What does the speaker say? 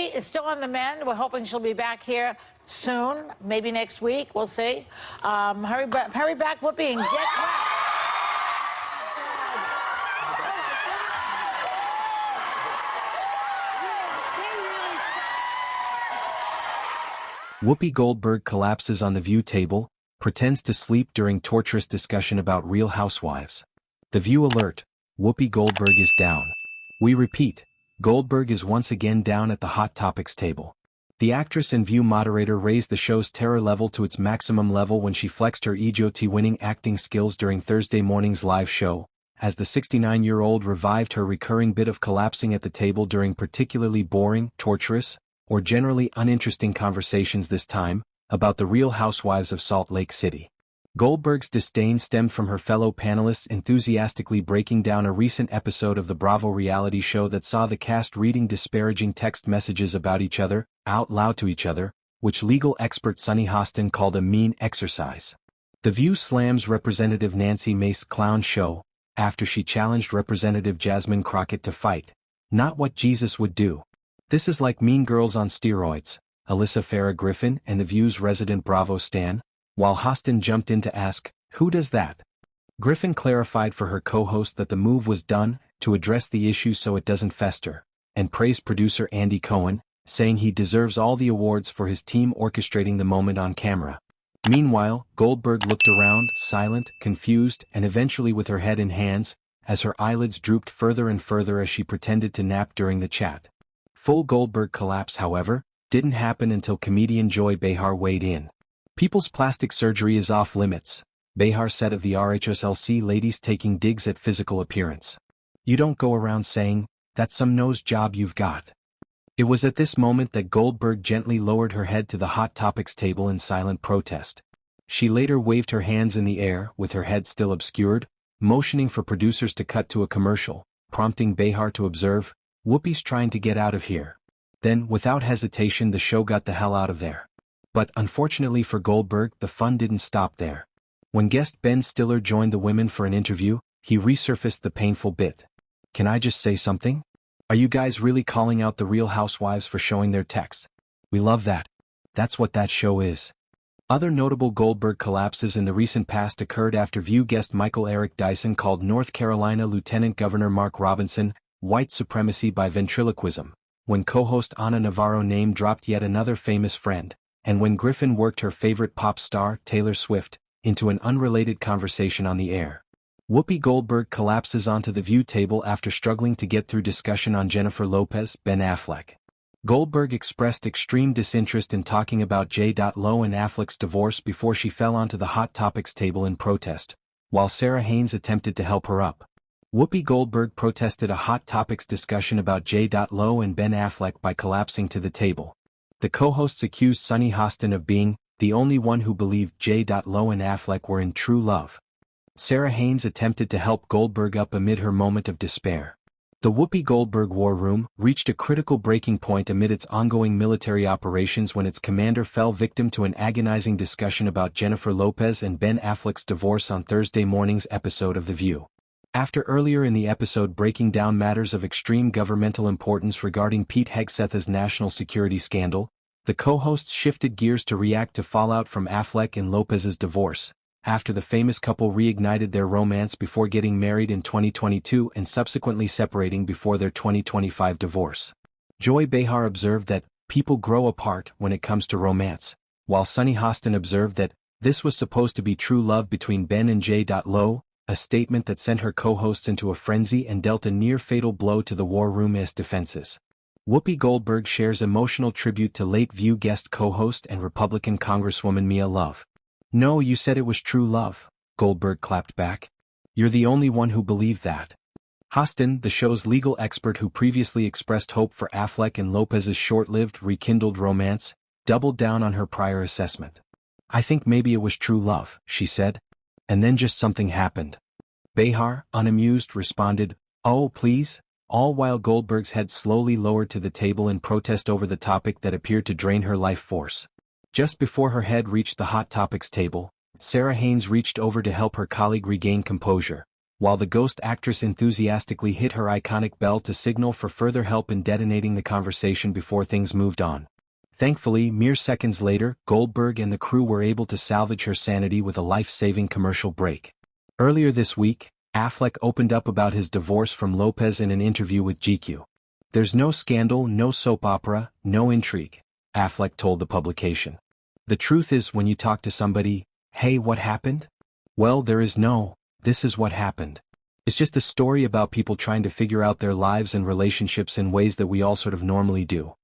Whoopi is still on the mend. We're hoping she'll be back here soon, maybe next week. We'll see. Hurry back, Whoopi, and get back. Whoopi Goldberg collapses on the View table, pretends to sleep during torturous discussion about Real Housewives. The View alert: Whoopi Goldberg is down. We repeat, Goldberg is once again down at the Hot Topics table. The actress and View moderator raised the show's terror level to its maximum level when she flexed her EGOT-winning acting skills during Thursday morning's live show, as the 69-year-old revived her recurring bit of collapsing at the table during particularly boring, torturous, or generally uninteresting conversations this time, about the Real Housewives of Salt Lake City. Goldberg's disdain stemmed from her fellow panelists enthusiastically breaking down a recent episode of the Bravo reality show that saw the cast reading disparaging text messages about each other, out loud to each other, which legal expert Sunny Hostin called a mean exercise. The View slams Representative Nancy Mace's clown show, after she challenged Representative Jasmine Crockett to fight. Not what Jesus would do. This is like Mean Girls on steroids, Alyssa Farah Griffin and The View's resident Bravo stan, while Hostin jumped in to ask, who does that? Griffin clarified for her co-host that the move was done to address the issue so it doesn't fester, and praised producer Andy Cohen, saying he deserves all the awards for his team orchestrating the moment on camera. Meanwhile, Goldberg looked around, silent, confused, and eventually with her head in hands, as her eyelids drooped further and further as she pretended to nap during the chat. Full Goldberg collapse, however, didn't happen until comedian Joy Behar weighed in. People's plastic surgery is off limits, Behar said of the RHSLC ladies taking digs at physical appearance. You don't go around saying, that's some nose job you've got. It was at this moment that Goldberg gently lowered her head to the Hot Topics table in silent protest. She later waved her hands in the air, with her head still obscured, motioning for producers to cut to a commercial, prompting Behar to observe, Whoopi's trying to get out of here. Then, without hesitation, the show got the hell out of there. But, unfortunately for Goldberg, the fun didn't stop there. When guest Ben Stiller joined the women for an interview, he resurfaced the painful bit. Can I just say something? Are you guys really calling out the Real Housewives for showing their text? We love that. That's what that show is. Other notable Goldberg collapses in the recent past occurred after View guest Michael Eric Dyson called North Carolina Lieutenant Governor Mark Robinson white supremacy by ventriloquism, when co-host Ana Navarro name-dropped yet another famous friend, and when Griffin worked her favorite pop star, Taylor Swift, into an unrelated conversation on the air. Whoopi Goldberg collapses onto the View table after struggling to get through discussion on Jennifer Lopez, Ben Affleck. Goldberg expressed extreme disinterest in talking about J.Lo and Affleck's divorce before she fell onto the Hot Topics table in protest, while Sarah Haynes attempted to help her up. Whoopi Goldberg protested a Hot Topics discussion about J.Lo and Ben Affleck by collapsing to the table. The co-hosts accused Sunny Hostin of being the only one who believed J.Lo and Affleck were in true love. Sarah Haynes attempted to help Goldberg up amid her moment of despair. The Whoopi Goldberg war room reached a critical breaking point amid its ongoing military operations when its commander fell victim to an agonizing discussion about Jennifer Lopez and Ben Affleck's divorce on Thursday morning's episode of The View. After earlier in the episode breaking down matters of extreme governmental importance regarding Pete Hegseth's national security scandal, the co-hosts shifted gears to react to fallout from Affleck and Lopez's divorce, after the famous couple reignited their romance before getting married in 2022 and subsequently separating before their 2025 divorce. Joy Behar observed that people grow apart when it comes to romance, while Sunny Hostin observed that this was supposed to be true love between Ben and J.Lo, a statement that sent her co-hosts into a frenzy and dealt a near-fatal blow to the war room's defenses. Whoopi Goldberg shares emotional tribute to late View guest co-host and Republican Congresswoman Mia Love. No, you said it was true love, Goldberg clapped back. You're the only one who believed that. Hostin, the show's legal expert who previously expressed hope for Affleck and Lopez's short-lived rekindled romance, doubled down on her prior assessment. I think maybe it was true love, she said. And then just something happened. Behar, unamused, responded, oh please, all while Goldberg's head slowly lowered to the table in protest over the topic that appeared to drain her life force. Just before her head reached the Hot Topics table, Sarah Haynes reached over to help her colleague regain composure, while the ghost actress enthusiastically hit her iconic bell to signal for further help in detonating the conversation before things moved on. Thankfully, mere seconds later, Goldberg and the crew were able to salvage her sanity with a life-saving commercial break. Earlier this week, Affleck opened up about his divorce from Lopez in an interview with GQ. "There's no scandal, no soap opera, no intrigue," Affleck told the publication. "The truth is, when you talk to somebody, 'Hey, what happened?' Well, there is no, 'This is what happened.' It's just a story about people trying to figure out their lives and relationships in ways that we all sort of normally do."